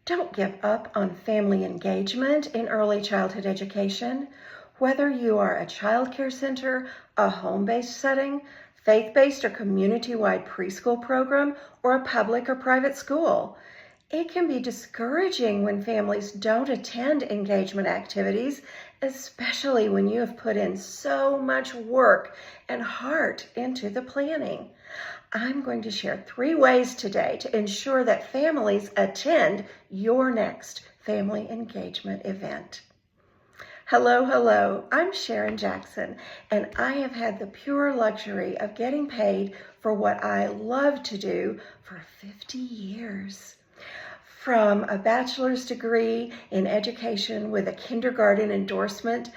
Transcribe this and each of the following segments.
Don't give up on family engagement in early childhood education. Whether you are a child care center, a home-based setting, faith-based or community-wide preschool program, or a public or private school, it can be discouraging when families don't attend engagement activities, especially when you have put in so much work and heart into the planning. I'm going to share 3 ways today to ensure that families attend your next family engagement event. Hello, I'm Sharon Jackson, and I have had the pure luxury of getting paid for what I love to do for 50 years. From a bachelor's degree in education with a kindergarten endorsement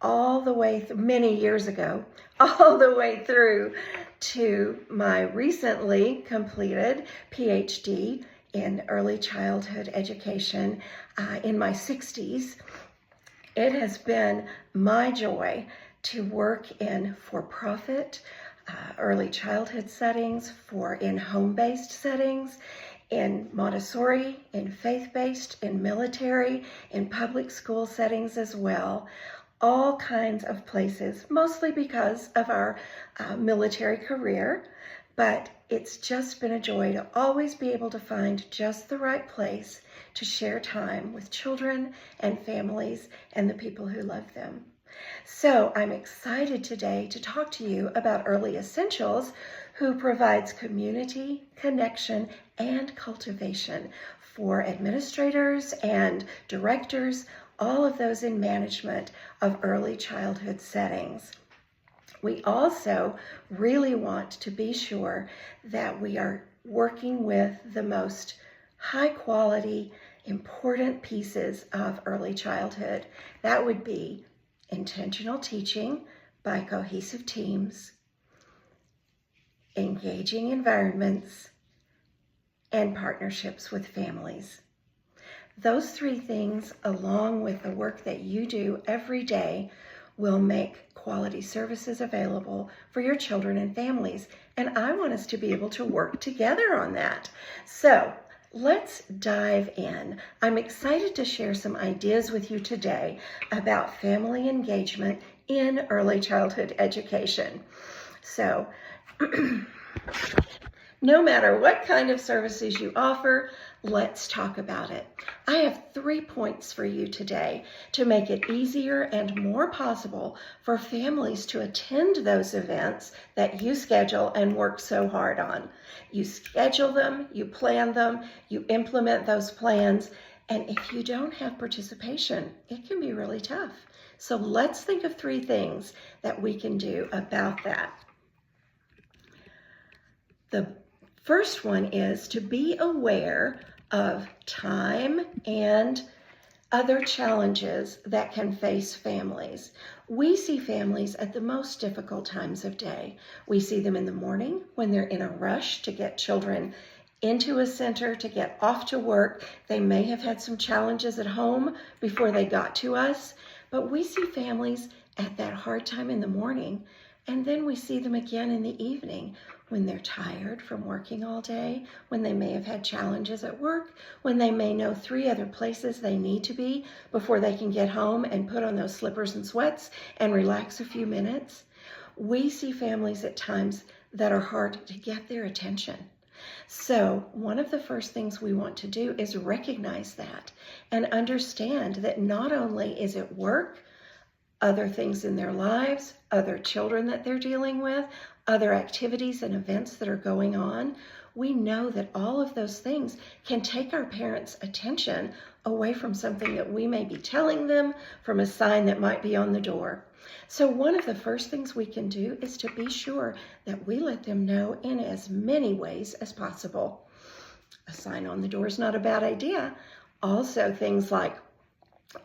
all the way many years ago, all the way through to my recently completed PhD in early childhood education in my 60s. It has been my joy to work in for-profit early childhood settings, in home-based settings, in Montessori, in faith-based, in military, in public school settings as well. All kinds of places, mostly because of our military career, but it's just been a joy to always be able to find just the right place to share time with children and families and the people who love them. So I'm excited today to talk to you about Early Essentials, who provides community, connection, and cultivation for administrators and directors, all of those in management of early childhood settings. We also really want to be sure that we are working with the most high quality, important pieces of early childhood. That would be intentional teaching by cohesive teams, engaging environments, and partnerships with families. Those 3 things, along with the work that you do every day, will make quality services available for your children and families. And I want us to be able to work together on that. So let's dive in. I'm excited to share some ideas with you today about family engagement in early childhood education. So no matter what kind of services you offer, let's talk about it. I have 3 points for you today to make it easier and more possible for families to attend those events that you schedule and work so hard on. You schedule them, you plan them, you implement those plans, and if you don't have participation, it can be really tough. So let's think of 3 things that we can do about that. The first one is to be aware of time and other challenges that can face families. We see families at the most difficult times of day. We see them in the morning when they're in a rush to get children into a center, to get off to work. They may have had some challenges at home before they got to us, but we see families at that hard time in the morning, and then we see them again in the evening when they're tired from working all day, when they may have had challenges at work, when they may know 3 other places they need to be before they can get home and put on those slippers and sweats and relax a few minutes. We see families at times that are hard to get their attention. So one of the first things we want to do is recognize that and understand that not only is it work, other things in their lives, other children that they're dealing with, other activities and events that are going on, we know that all of those things can take our parents' attention away from something that we may be telling them, from a sign that might be on the door. So one of the first things we can do is to be sure that we let them know in as many ways as possible. A sign on the door is not a bad idea. Also, things like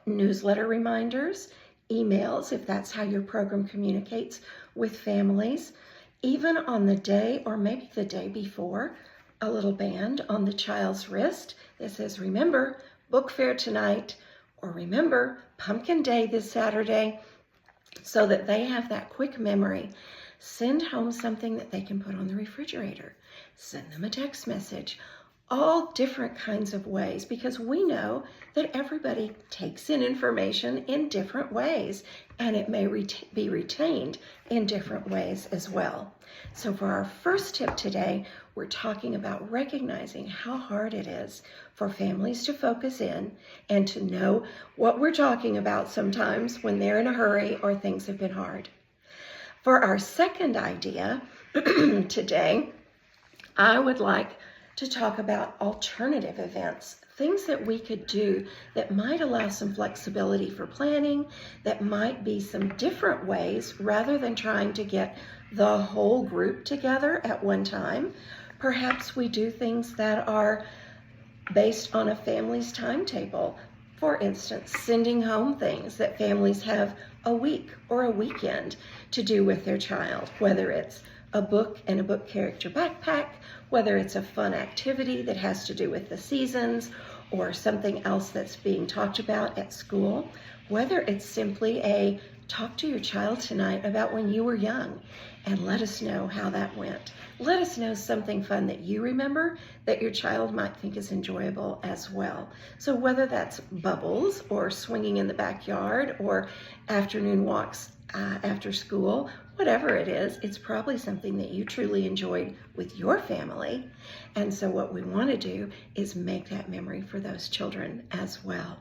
newsletter reminders, emails, if that's how your program communicates with families. Even on the day or maybe the day before, a little band on the child's wrist that says, remember, book fair tonight, or remember, pumpkin day this Saturday, so that they have that quick memory. Send home something that they can put on the refrigerator. Send them a text message. all different kinds of ways, because we know that everybody takes in information in different ways, and it may be retained in different ways as well. So for our first tip today, we're talking about recognizing how hard it is for families to focus in and to know what we're talking about sometimes when they're in a hurry or things have been hard. For our second idea today, I would like to talk about alternative events, things that we could do that might allow some flexibility for planning, that might be some different ways rather than trying to get the whole group together at one time. Perhaps we do things that are based on a family's timetable. For instance, sending home things that families have a week or a weekend to do with their child, whether it's a book and a book character backpack, whether it's a fun activity that has to do with the seasons or something else that's being talked about at school, whether it's simply a talk to your child tonight about when you were young and let us know how that went. Let us know something fun that you remember that your child might think is enjoyable as well. So whether that's bubbles or swinging in the backyard or afternoon walks after school, whatever it is, it's probably something that you truly enjoyed with your family. And so what we want to do is make that memory for those children as well.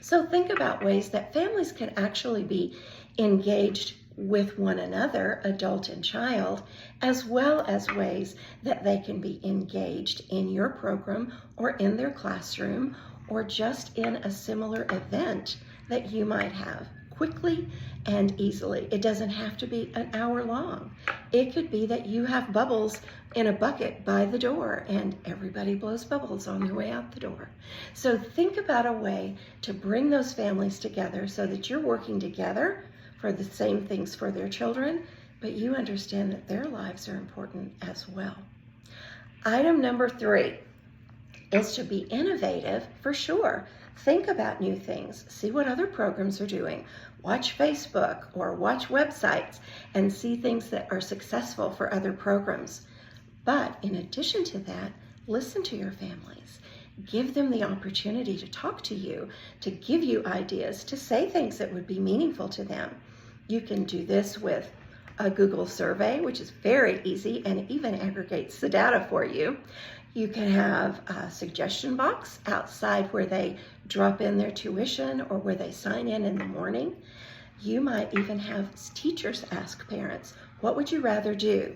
So think about ways that families can actually be engaged with one another, adult and child, as well as ways that they can be engaged in your program or in their classroom or just in a similar event that you might have, quickly and easily. It doesn't have to be an hour long. It could be that you have bubbles in a bucket by the door and everybody blows bubbles on their way out the door. So think about a way to bring those families together so that you're working together for the same things for their children, but you understand that their lives are important as well. Item number 3 is to be innovative for sure. Think about new things. See what other programs are doing. Watch Facebook or watch websites and see things that are successful for other programs. But in addition to that, listen to your families. Give them the opportunity to talk to you, to give you ideas, to say things that would be meaningful to them. You can do this with a Google survey, which is very easy and even aggregates the data for you. You can have a suggestion box outside where they drop in their tuition or where they sign in the morning. You might even have teachers ask parents, what would you rather do?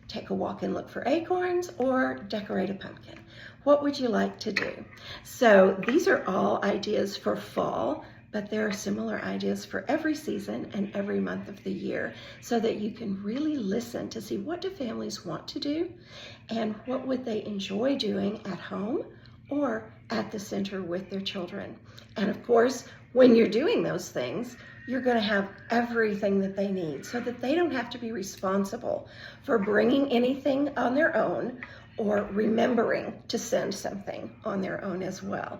Take a walk and look for acorns or decorate a pumpkin? What would you like to do? So these are all ideas for fall, but there are similar ideas for every season and every month of the year so that you can really listen to see what do families want to do and what would they enjoy doing at home or at the center with their children. And of course, when you're doing those things, you're going to have everything that they need so that they don't have to be responsible for bringing anything on their own or remembering to send something on their own as well.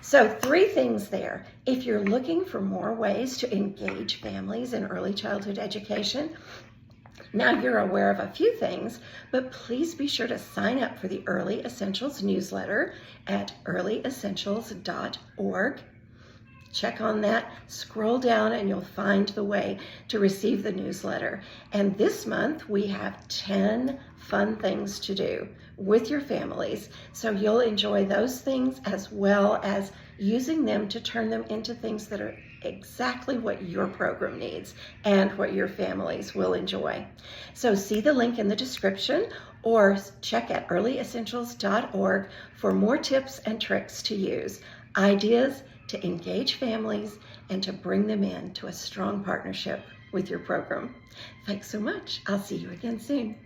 So 3 things there. If you're looking for more ways to engage families in early childhood education, now you're aware of a few things, but please be sure to sign up for the Early Essentials newsletter at earlyessentials.org. Check on that, scroll down, and you'll find the way to receive the newsletter. And this month, we have 10 fun things to do with your families. So you'll enjoy those things as well as using them to turn them into things that are exactly what your program needs and what your families will enjoy. So see the link in the description or check at earlyessentials.org for more tips and tricks to use, ideas to engage families and to bring them into a strong partnership with your program. Thanks so much. I'll see you again soon.